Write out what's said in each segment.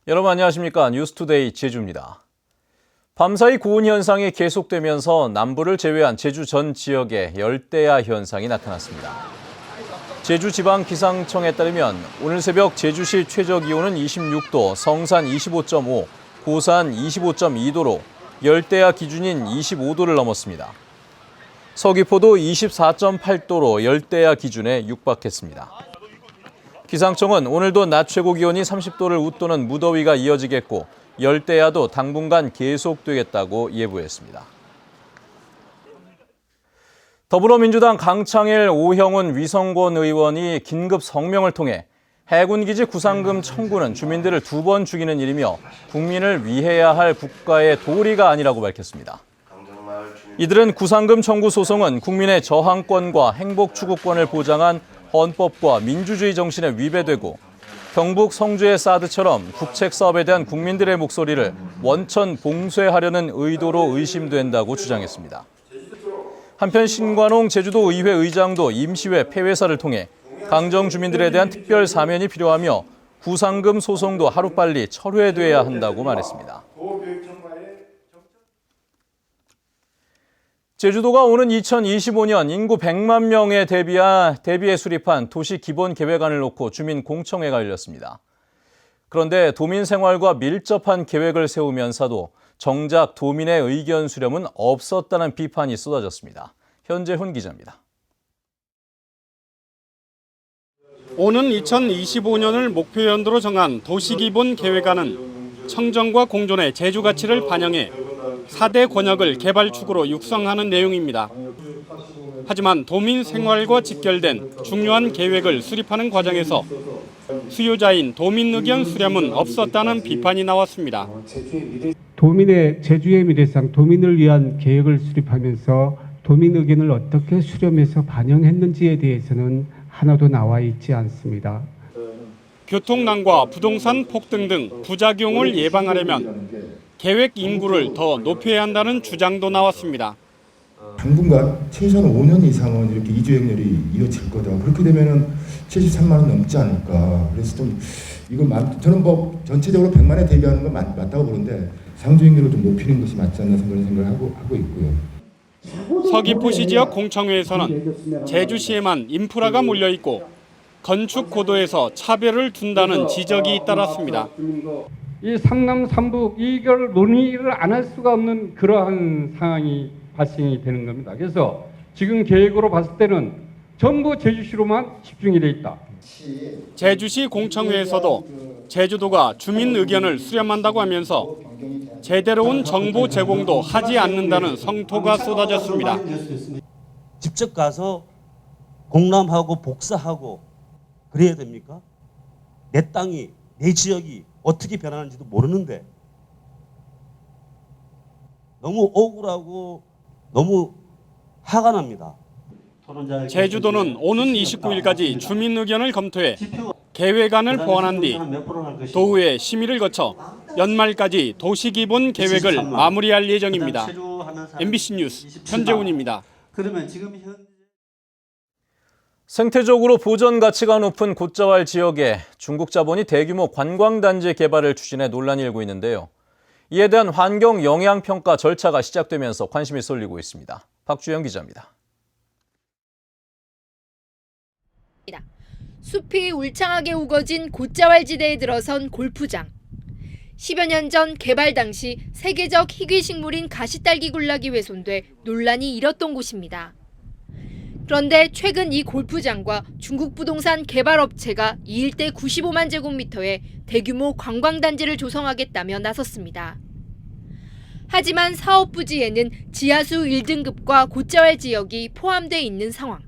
여러분 안녕하십니까? 뉴스투데이 제주입니다. 밤사이 고온 현상이 계속되면서 남부를 제외한 제주 전 지역에 열대야 현상이 나타났습니다. 제주지방기상청에 따르면 오늘 새벽 제주시 최저기온은 26도, 성산 25.5, 고산 25.2도로 열대야 기준인 25도를 넘었습니다. 서귀포도 24.8도로 열대야 기준에 육박했습니다. 기상청은 오늘도 낮 최고 기온이 30도를 웃도는 무더위가 이어지겠고 열대야도 당분간 계속되겠다고 예보했습니다. 더불어민주당 강창일, 오형훈, 위성권 의원이 긴급 성명을 통해 해군기지 구상금 청구는 주민들을 2번 죽이는 일이며 국민을 위해야 할 국가의 도리가 아니라고 밝혔습니다. 이들은 구상금 청구 소송은 국민의 저항권과 행복 추구권을 보장한 헌법과 민주주의 정신에 위배되고 경북 성주의 사드처럼 국책 사업에 대한 국민들의 목소리를 원천 봉쇄하려는 의도로 의심된다고 주장했습니다. 한편 신관홍 제주도 의회 의장도 임시회 폐회사를 통해 강정 주민들에 대한 특별 사면이 필요하며 구상금 소송도 하루빨리 철회돼야 한다고 말했습니다. 제주도가 오는 2025년 인구 100만 명에 대비해 수립한 도시 기본 계획안을 놓고 주민 공청회가 열렸습니다. 그런데 도민 생활과 밀접한 계획을 세우면서도 정작 도민의 의견 수렴은 없었다는 비판이 쏟아졌습니다. 현재훈 기자입니다. 오는 2025년을 목표 연도로 정한 도시기본 계획안은 청정과 공존의 제주 가치를 반영해 4대 권역을 개발축으로 육성하는 내용입니다. 하지만 도민 생활과 직결된 중요한 계획을 수립하는 과정에서 수요자인 도민 의견 수렴은 없었다는 비판이 나왔습니다. 도민의 제주의 미래상 도민을 위한 계획을 수립하면서 도민 의견을 어떻게 수렴해서 반영했는지에 대해서는 하나도 나와 있지 않습니다. 교통난과 부동산 폭등 등 부작용을 예방하려면 계획 인구를 더 높여야 한다는 주장도 나왔습니다. 당분간 최소한 5년 이상은 이렇게 이주행렬이 이어질 거다. 그렇게 되면은 73만 원 넘지 않을까. 그래서 좀 저는 뭐 전체적으로 100만에 대비하는 건 맞다고 보는데 상주행렬을 좀 높이는 것이 맞지 않나 그런 생각을 하고 있고요. 서귀포시 지역 공청회에서는 제주시에만 인프라가 몰려 있고 건축 고도에서 차별을 둔다는 지적이 잇따랐습니다. 이 상남 삼북 이걸 논의를 안 할 수가 없는 그러한 상황이 발생이 되는 겁니다. 그래서 지금 계획으로 봤을 때는 전부 제주시로만 집중이 돼 있다. 제주시 공청회에서도 제주도가 주민 의견을 수렴한다고 하면서 제대로 온 정보 제공도 하지 않는다는 성토가 쏟아졌습니다. 직접 가서 공람하고 복사하고 그래야 됩니까? 내 땅이, 내 지역이 어떻게 변하는지도 모르는데 너무 억울하고 너무 화가 납니다. 제주도는 오는 29일까지 주민 의견을 검토해 계획안을 보완한 뒤 도의회 심의를 거쳐 연말까지 도시기본 계획을 마무리할 예정입니다. MBC 뉴스 현재훈입니다. 생태적으로 보전 가치가 높은 곶자왈 지역에 중국 자본이 대규모 관광단지 개발을 추진해 논란이 일고 있는데요. 이에 대한 환경 영향평가 절차가 시작되면서 관심이 쏠리고 있습니다. 박주영 기자입니다. 숲이 울창하게 우거진 곶자왈 지대에 들어선 골프장. 10여 년 전 개발 당시 세계적 희귀식물인 가시딸기 군락이 훼손돼 논란이 일었던 곳입니다. 그런데 최근 이 골프장과 중국 부동산 개발업체가 이 일대 95만 제곱미터의 대규모 관광단지를 조성하겠다며 나섰습니다. 하지만 사업 부지에는 지하수 1등급과 곶자왈 지역이 포함돼 있는 상황.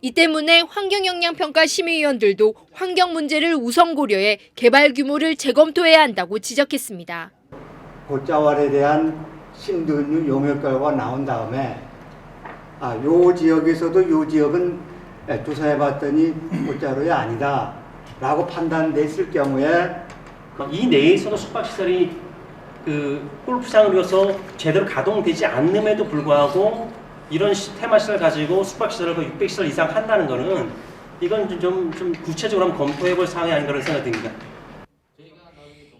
이 때문에 환경영향평가 심의위원들도 환경 문제를 우선 고려해 개발 규모를 재검토해야 한다고 지적했습니다. 곶자왈에 대한 신도유 용역 결과가 나온 다음에 요 지역에서도 요 지역은 조사해봤더니 곶자왈이 아니다라고 판단됐을 경우에 이 내에서도 숙박시설이 골프장으로서 제대로 가동되지 않음에도 불구하고 이런 테마시설을 가지고 숙박시설을 600시설 이상 한다는 거는 이건 좀 구체적으로 한번 검토해볼 사항이 아닌가 그런 생각이 듭니다.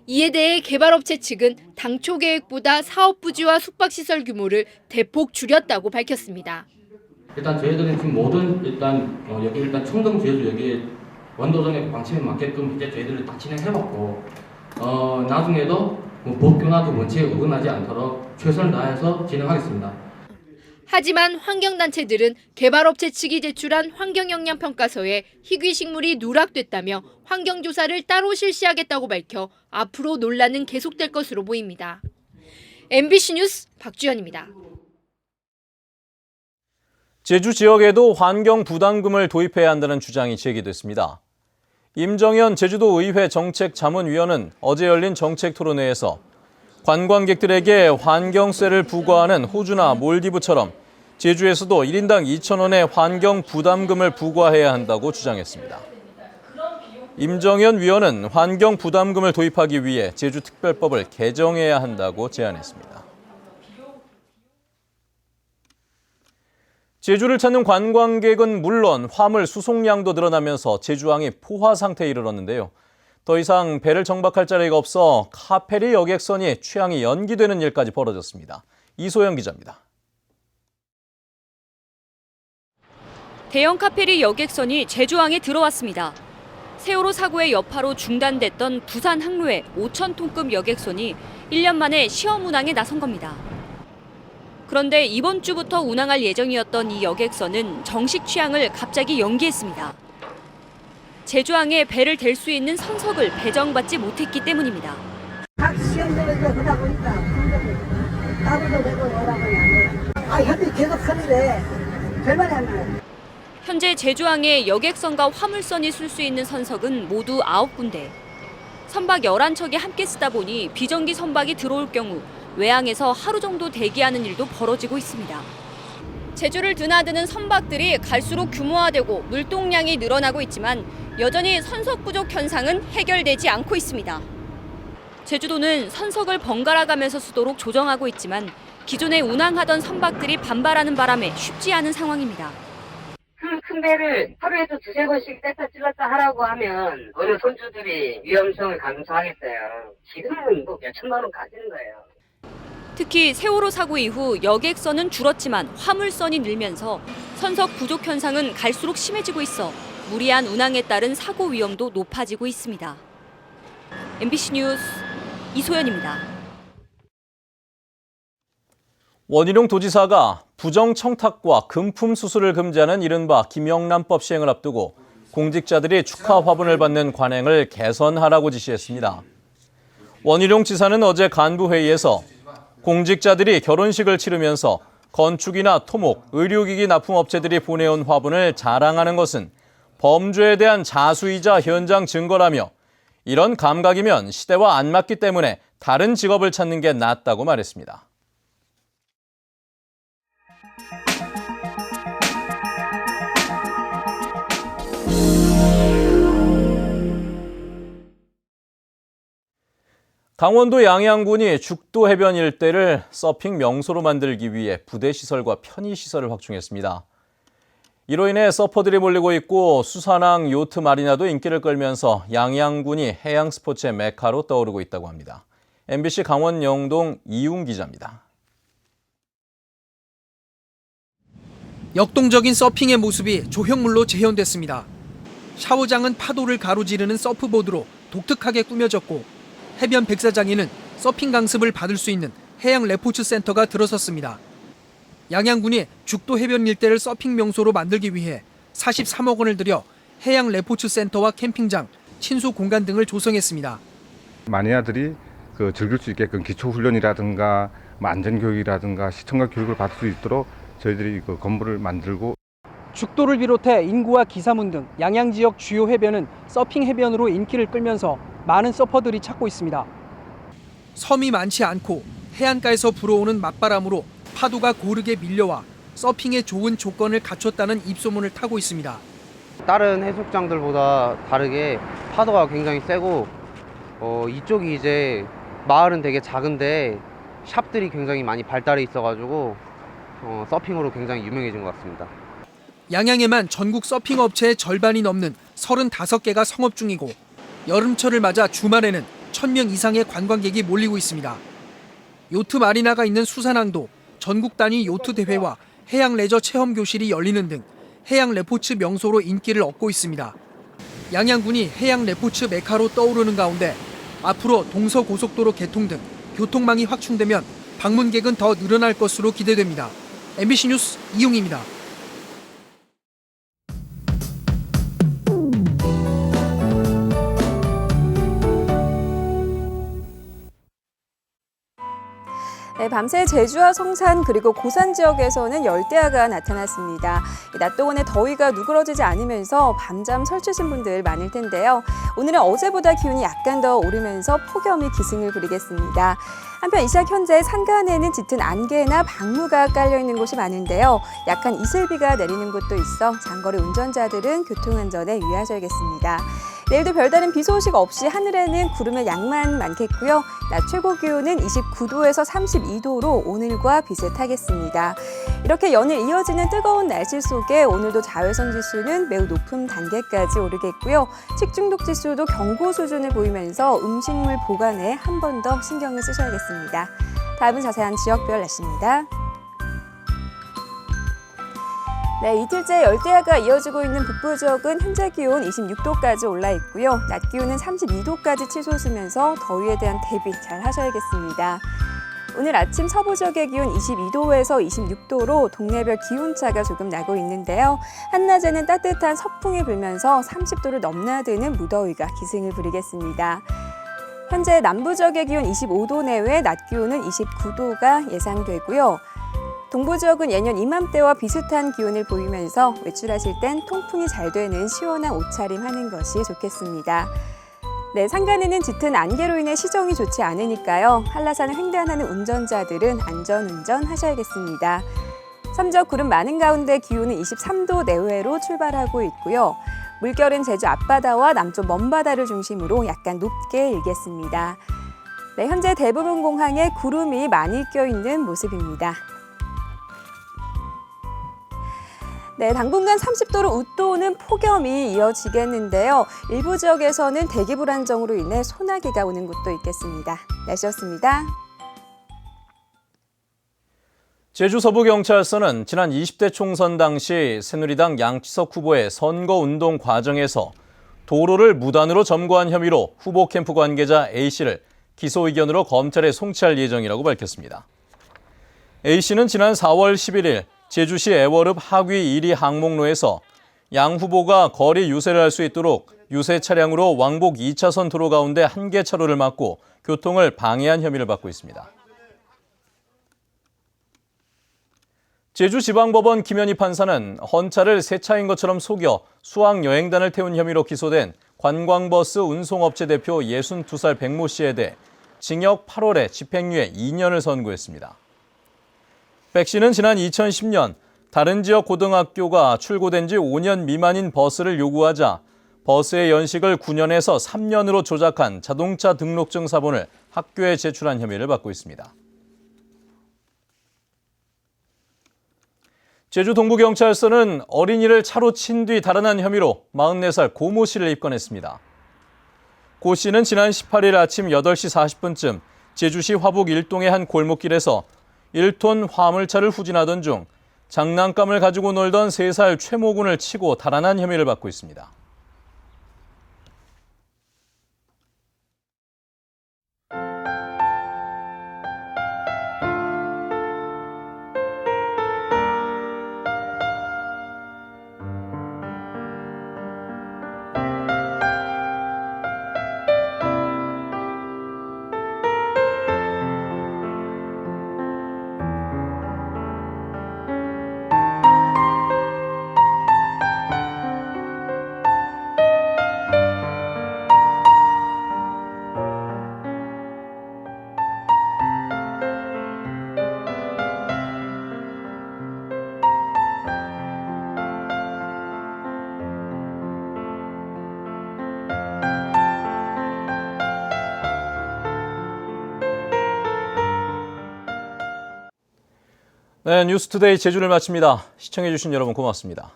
이에 대해 개발업체 측은 당초 계획보다 사업 부지와 숙박시설 규모를 대폭 줄였다고 밝혔습니다. 일단 저희들은 지금 모든 여기 청정 제주 여기 원도정의 방침에 맞게끔 이제 저희들을 다 진행해봤고 나중에도 법규나 원칙에 어긋나지 않도록 최선을 다해서 진행하겠습니다. 하지만 환경단체들은 개발업체 측이 제출한 환경영향평가서에 희귀식물이 누락됐다며 환경조사를 따로 실시하겠다고 밝혀 앞으로 논란은 계속될 것으로 보입니다. MBC 뉴스 박주연입니다. 제주 지역에도 환경 부담금을 도입해야 한다는 주장이 제기됐습니다. 임정현 제주도의회 정책자문위원은 어제 열린 정책토론회에서 관광객들에게 환경세를 부과하는 호주나 몰디브처럼 제주에서도 1인당 2,000원의 환경 부담금을 부과해야 한다고 주장했습니다. 임정현 위원은 환경 부담금을 도입하기 위해 제주특별법을 개정해야 한다고 제안했습니다. 제주를 찾는 관광객은 물론 화물 수송량도 늘어나면서 제주항이 포화 상태에 이르렀는데요. 더 이상 배를 정박할 자리가 없어 카페리 여객선이 취항이 연기되는 일까지 벌어졌습니다. 이소영 기자입니다. 대형 카페리 여객선이 제주항에 들어왔습니다. 세월호 사고의 여파로 중단됐던 부산 항로의 5,000톤급 여객선이 1년 만에 시험 운항에 나선 겁니다. 그런데 이번 주부터 운항할 예정이었던 이 여객선은 정식 취항을 갑자기 연기했습니다. 제주항에 배를 댈 수 있는 선석을 배정받지 못했기 때문입니다. 각 시험대로 이제 그러다 보니까 따로도 되고 뭐라고 하냐. 현재 계속 서는데 별말이 안 나요. 현재 제주항에 여객선과 화물선이 쓸 수 있는 선석은 모두 9군데. 선박 11척이 함께 쓰다 보니 비정기 선박이 들어올 경우 외항에서 하루 정도 대기하는 일도 벌어지고 있습니다. 제주를 드나드는 선박들이 갈수록 규모화되고 물동량이 늘어나고 있지만 여전히 선석 부족 현상은 해결되지 않고 있습니다. 제주도는 선석을 번갈아 가면서 쓰도록 조정하고 있지만 기존에 운항하던 선박들이 반발하는 바람에 쉽지 않은 상황입니다. 큰 배를 하루에도 2-3번씩 뺐다 찔렀다 하라고 하면 어느 손주들이 위험성을 감수하겠어요. 지금은 뭐 몇천만 원 가지는 거예요. 특히 세월호 사고 이후 여객선은 줄었지만 화물선이 늘면서 선석 부족 현상은 갈수록 심해지고 있어 무리한 운항에 따른 사고 위험도 높아지고 있습니다. MBC 뉴스 이소연입니다. 원희룡 도지사가 부정청탁과 금품 수수를 금지하는 이른바 김영란법 시행을 앞두고 공직자들이 축하 화분을 받는 관행을 개선하라고 지시했습니다. 원희룡 지사는 어제 간부회의에서 공직자들이 결혼식을 치르면서 건축이나 토목, 의료기기 납품업체들이 보내온 화분을 자랑하는 것은 범죄에 대한 자수이자 현장 증거라며 이런 감각이면 시대와 안 맞기 때문에 다른 직업을 찾는 게 낫다고 말했습니다. 강원도 양양군이 죽도 해변 일대를 서핑 명소로 만들기 위해 부대시설과 편의시설을 확충했습니다. 이로 인해 서퍼들이 몰리고 있고 수산항 요트 마리나도 인기를 끌면서 양양군이 해양 스포츠의 메카로 떠오르고 있다고 합니다. MBC 강원 영동 이웅 기자입니다. 역동적인 서핑의 모습이 조형물로 재현됐습니다. 샤워장은 파도를 가로지르는 서프보드로 독특하게 꾸며졌고 해변 백사장에는 서핑 강습을 받을 수 있는 해양 레포츠 센터가 들어섰습니다. 양양군이 죽도 해변 일대를 서핑 명소로 만들기 위해 43억 원을 들여 해양 레포츠 센터와 캠핑장, 친수 공간 등을 조성했습니다. 마니아들이 즐길 수 있게끔 기초 훈련이라든가 안전 교육이라든가 시청각 교육을 받을 수 있도록 저희들이 건물을 만들고 죽도를 비롯해 인구와 기사문 등 양양 지역 주요 해변은 서핑 해변으로 인기를 끌면서 많은 서퍼들이 찾고 있습니다. 섬이 많지 않고 해안가에서 불어오는 맞바람으로 파도가 고르게 밀려와 서핑에 좋은 조건을 갖췄다는 입소문을 타고 있습니다. 다른 해수욕장들보다 다르게 파도가 굉장히 세고 이쪽이 이제 마을은 되게 작은데 샵들이 굉장히 많이 발달해 있어가지고 서핑으로 굉장히 유명해진 것 같습니다. 양양에만 전국 서핑 업체의 절반이 넘는 35개가 성업 중이고 여름철을 맞아 주말에는 1000명 이상의 관광객이 몰리고 있습니다. 요트 마리나가 있는 수산항도 전국 단위 요트 대회와 해양 레저 체험 교실이 열리는 등 해양 레포츠 명소로 인기를 얻고 있습니다. 양양군이 해양 레포츠 메카로 떠오르는 가운데 앞으로 동서고속도로 개통 등 교통망이 확충되면 방문객은 더 늘어날 것으로 기대됩니다. MBC 뉴스 이용입니다. 네, 밤새 제주와 성산 그리고 고산 지역에서는 열대야가 나타났습니다. 낮 동안에 더위가 누그러지지 않으면서 밤잠 설치신 분들 많을 텐데요. 오늘은 어제보다 기온이 약간 더 오르면서 폭염이 기승을 부리겠습니다. 한편 이 시각 현재 산간에는 짙은 안개나 방무가 깔려 있는 곳이 많은데요. 약한 이슬비가 내리는 곳도 있어 장거리 운전자들은 교통안전에 유의하셔야겠습니다. 내일도 별다른 비 소식 없이 하늘에는 구름의 양만 많겠고요. 낮 최고 기온은 29도에서 32도로 오늘과 비슷하겠습니다. 이렇게 연일 이어지는 뜨거운 날씨 속에 오늘도 자외선 지수는 매우 높은 단계까지 오르겠고요. 식중독 지수도 경고 수준을 보이면서 음식물 보관에 한 번 더 신경을 쓰셔야겠습니다. 다음은 자세한 지역별 날씨입니다. 네, 이틀째 열대야가 이어지고 있는 북부 지역은 현재 기온 26도까지 올라 있고요. 낮 기온은 32도까지 치솟으면서 더위에 대한 대비 잘 하셔야겠습니다. 오늘 아침 서부 지역의 기온 22도에서 26도로 동네별 기온차가 조금 나고 있는데요. 한낮에는 따뜻한 서풍이 불면서 30도를 넘나드는 무더위가 기승을 부리겠습니다. 현재 남부 지역의 기온 25도 내외, 낮 기온은 29도가 예상되고요. 동부 지역은 예년 이맘때와 비슷한 기온을 보이면서 외출하실 땐 통풍이 잘 되는 시원한 옷차림 하는 것이 좋겠습니다. 네, 산간에는 짙은 안개로 인해 시정이 좋지 않으니까요. 한라산을 횡단하는 운전자들은 안전운전 하셔야겠습니다. 삼적 구름 많은 가운데 기온은 23도 내외로 출발하고 있고요. 물결은 제주 앞바다와 남쪽 먼바다를 중심으로 약간 높게 일겠습니다. 네, 현재 대부분 공항에 구름이 많이 껴있는 모습입니다. 네, 당분간 30도로 웃도는 폭염이 이어지겠는데요. 일부 지역에서는 대기 불안정으로 인해 소나기가 오는 곳도 있겠습니다. 날씨였습니다. 제주 서부경찰서는 지난 20대 총선 당시 새누리당 양치석 후보의 선거운동 과정에서 도로를 무단으로 점거한 혐의로 후보 캠프 관계자 A씨를 기소 의견으로 검찰에 송치할 예정이라고 밝혔습니다. A씨는 지난 4월 11일 제주시 애월읍 하귀 1리 항목로에서 양 후보가 거리 유세를 할 수 있도록 유세 차량으로 왕복 2차선 도로 가운데 한 개 차로를 막고 교통을 방해한 혐의를 받고 있습니다. 제주지방법원 김현희 판사는 헌차를 새 차인 것처럼 속여 수학여행단을 태운 혐의로 기소된 관광버스 운송업체 대표 62살 백모 씨에 대해 징역 8월에 집행유예 2년을 선고했습니다. 백 씨는 지난 2010년 다른 지역 고등학교가 출고된 지 5년 미만인 버스를 요구하자 버스의 연식을 9년에서 3년으로 조작한 자동차 등록증 사본을 학교에 제출한 혐의를 받고 있습니다. 제주 동부경찰서는 어린이를 차로 친 뒤 달아난 혐의로 44살 고모 씨를 입건했습니다. 고 씨는 지난 18일 아침 8시 40분쯤 제주시 화북 1동의 한 골목길에서 1톤 화물차를 후진하던 중 장난감을 가지고 놀던 3살 최모 군을 치고 달아난 혐의를 받고 있습니다. 네, 뉴스투데이 제주를 마칩니다. 시청해주신 여러분 고맙습니다.